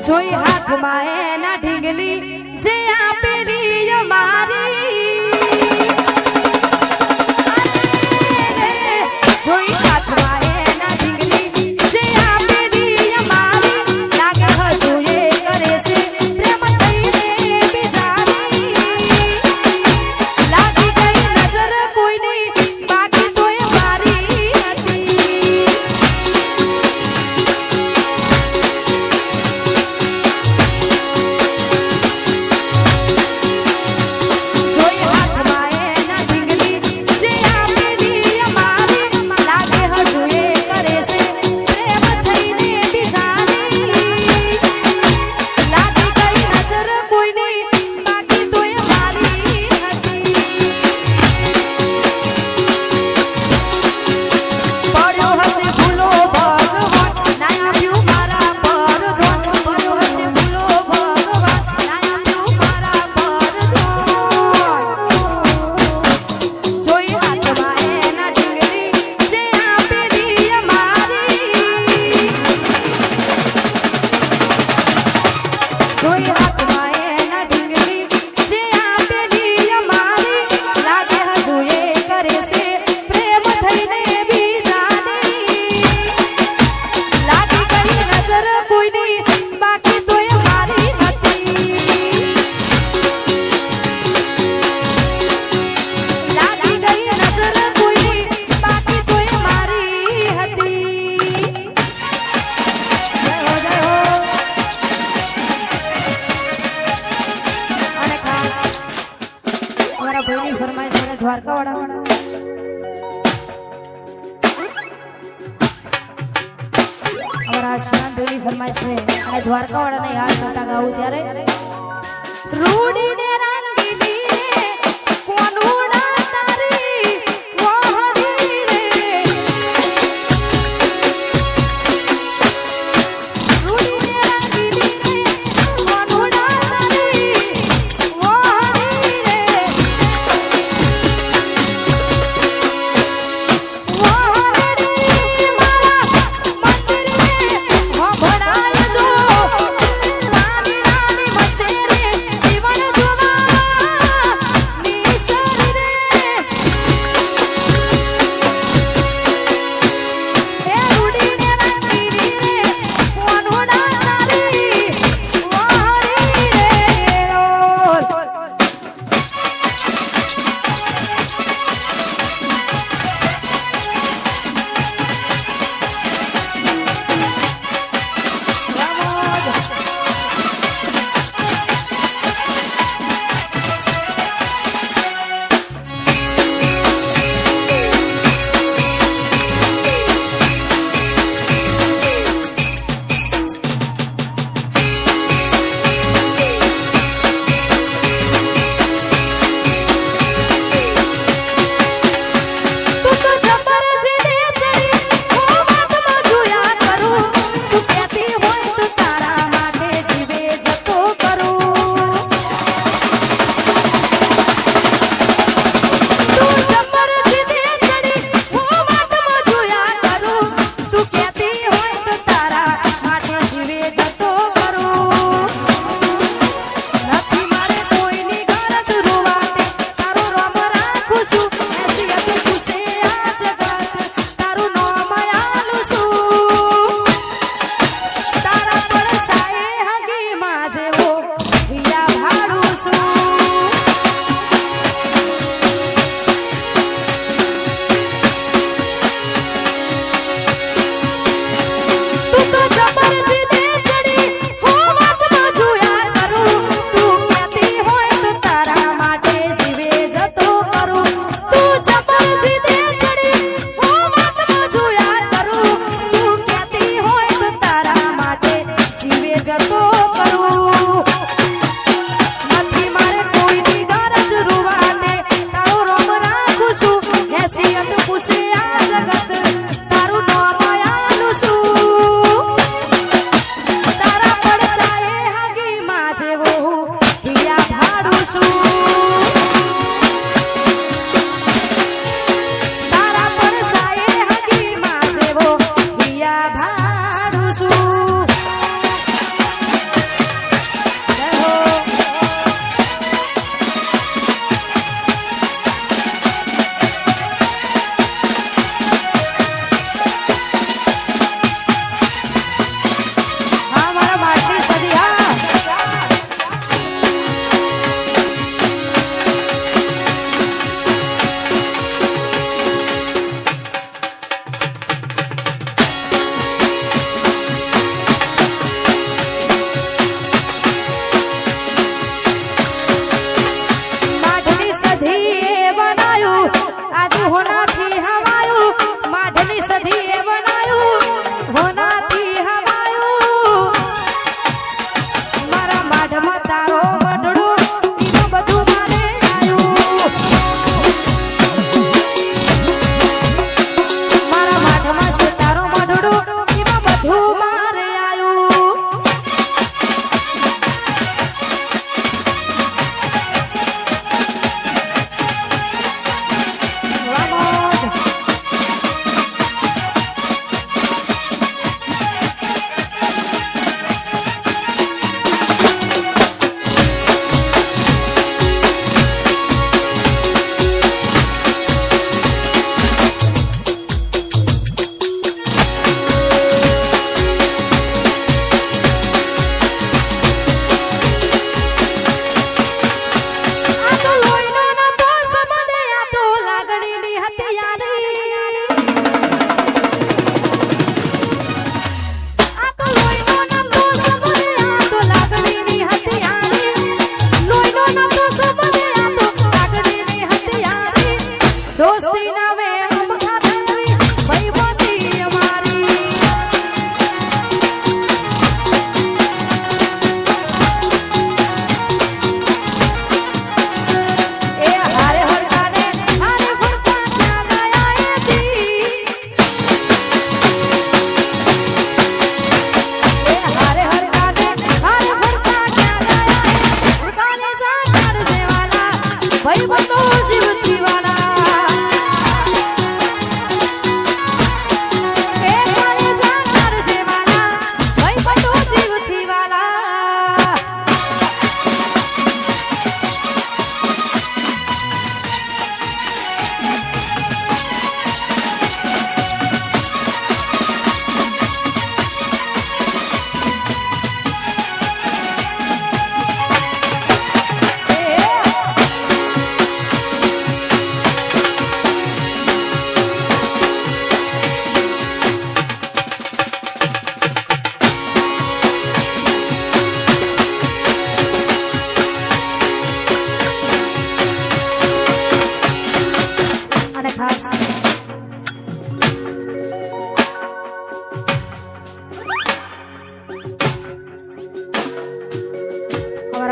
જોઈ હાથમાં એના ઢીંગલી જે આપેલી અમારી જોઈ હાથમાં એના ઢીંગલી જે આપેલી અમારી લાગે હજુ એ કરે છે પ્રેમ થઈને બીજાની લાગી ગઈ નજર કોઈની બાકી તોય મારી હતી દ્વારકાવાળા અમારા શાંતિની ફરમાઈશ છે અને દ્વારકાવાળાને યાદ કરતા ગાવું ત્યારે રૂડીને રાંગીલી રે કોનુડા તારી વહરી રે રૂડીને રાંગીલી રે કોનુડા તારી વહરી રે ભણાય જો રાની રાની મસેરે જીવન જોવા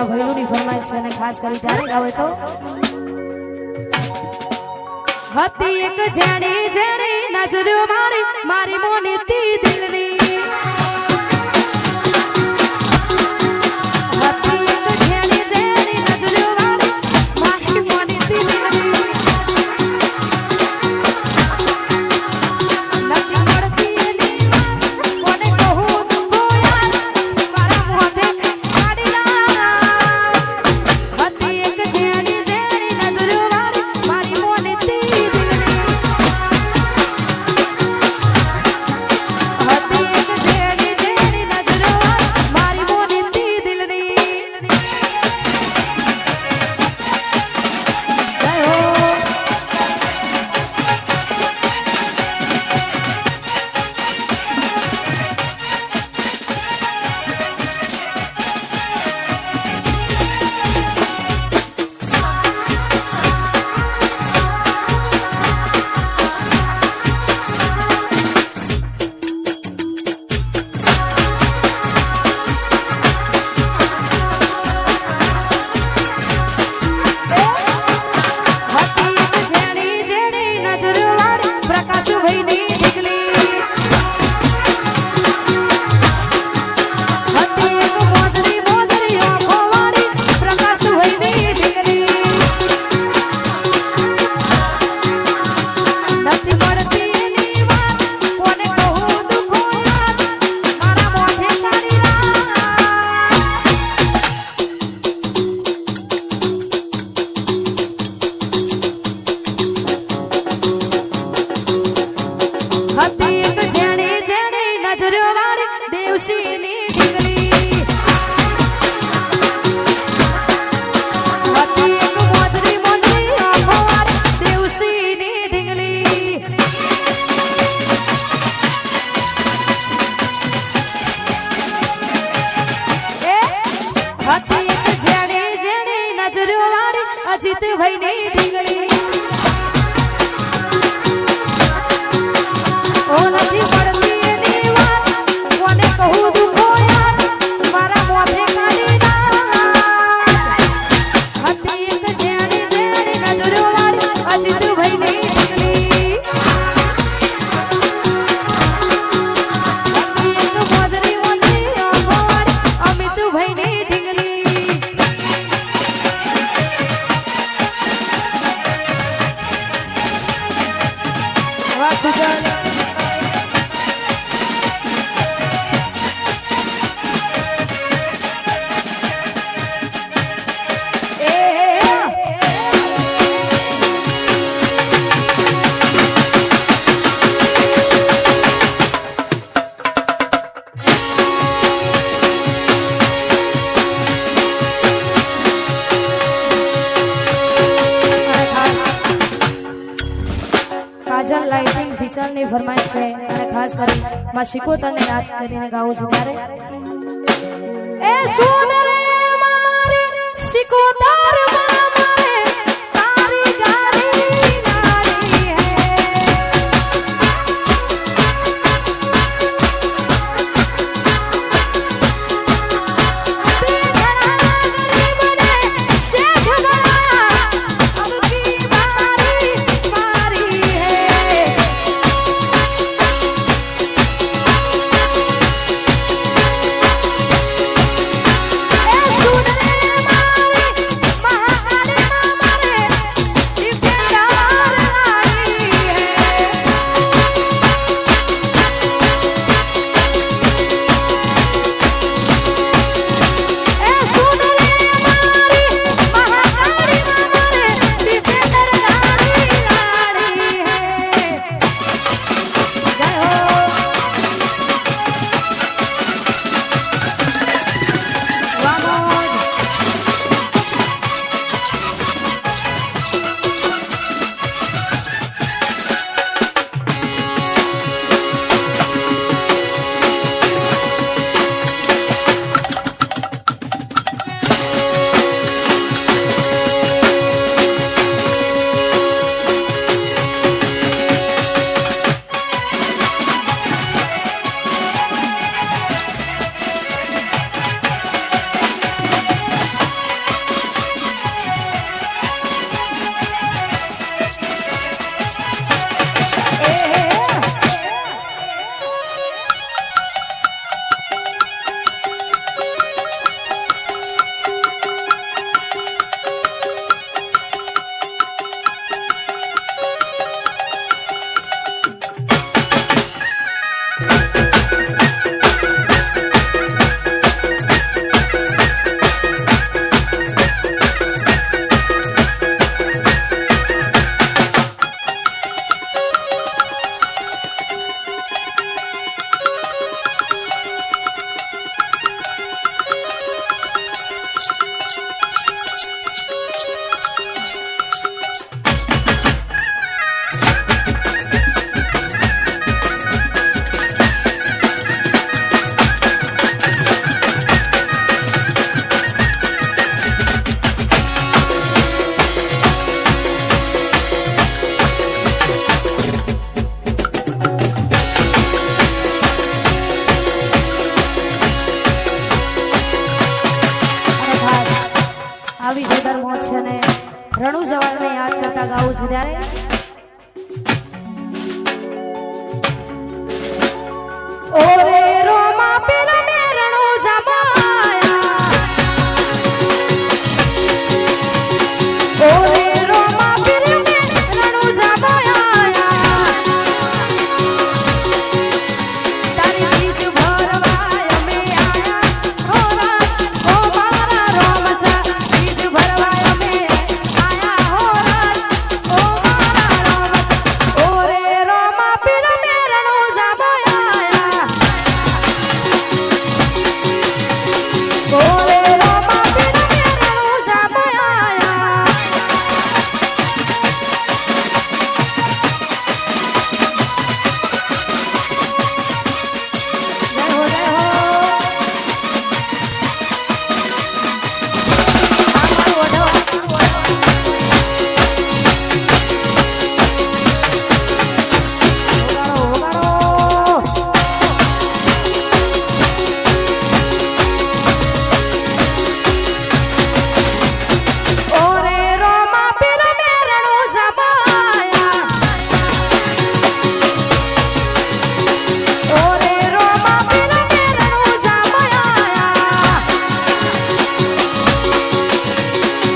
મારા ભૈલુની ફરમાઈશ છે અને ખાસ કરી ત્યારે ગાવે તો હતી એક જેણી જેણી નજરો મારી મારી મોનીતી દિલની અજીત ભાઈની ઢીંગલી ઓ નથી પડતી એની વાત કોને કહું દુખો યાર મારા મોઢે કાઢી નાખ હતી એક જેણી જેણી નજરો વાળી અજીત ભાઈની ઢીંગલી હતી એક મોજરી મોજરી આંખો વાળી અમિત ભાઈની ઢીંગલી સુજલ કાજલ લાઇટિંગ ફીચરની ફરમાઈશ છે અને ખાસ કરી માં શિકોતરને યાદ કરીને ગાવું છું ત્યારે એ સુન રે મારી શિકોતર મારે તારી ગાડી નાડી હે શેઠ બનાયા અબકી બારી મારી હે એ સુન રે મારી મહા ભગા ગાવું છું ત્યારે ઓરે રોમા પેલા મેરણો જમાયા ઓરે રોમા પેલા મેરણો જમાયા તારી બીજ ભરવા અમે આયા હોરા ઓ મારા રોમસા બીજ ભરવા અમે આયા હોરા ઓ મારા રોમસા ઓરે રોમા પેલા મેરણો જમાયા ઓરે રોમા પેલા મેરણો જમાયા જય હો જય હો ઓરે રોમા પેલા મેરણો જમાયા ઓરે રોમા પેલા મેરણો જમાયા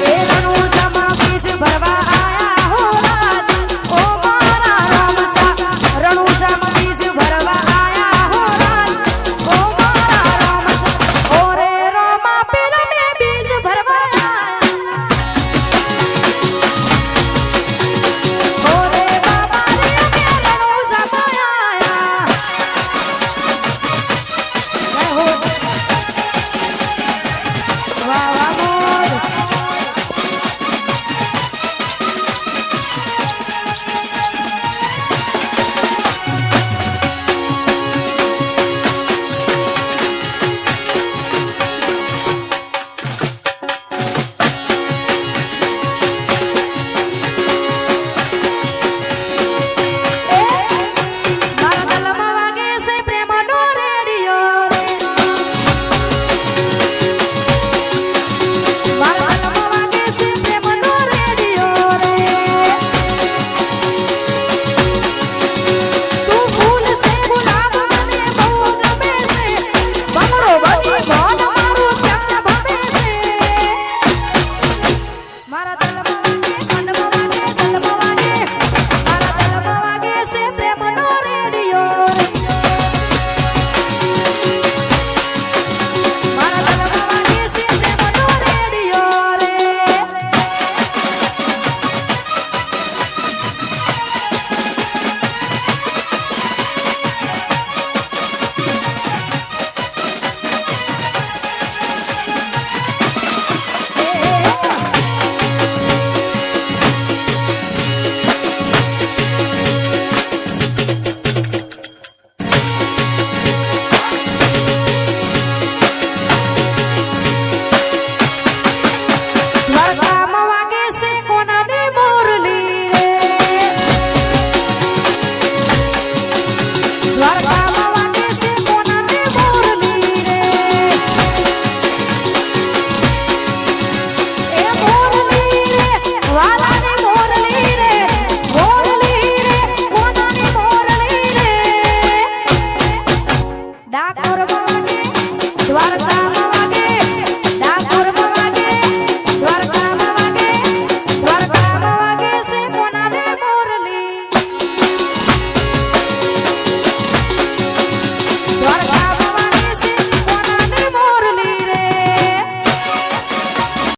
એ રણુ જમા બીજ ભરવા આયા હો રાજ ઓ મારા રોમસા રણુ જમા બીજ ભરવા આયા હો રાજ ઓ મારા રોમસા ઓરે રોમા પેલા મે બીજ ભરવા આયા ઓરે બાબા રે મેરણો જમાયા જય હો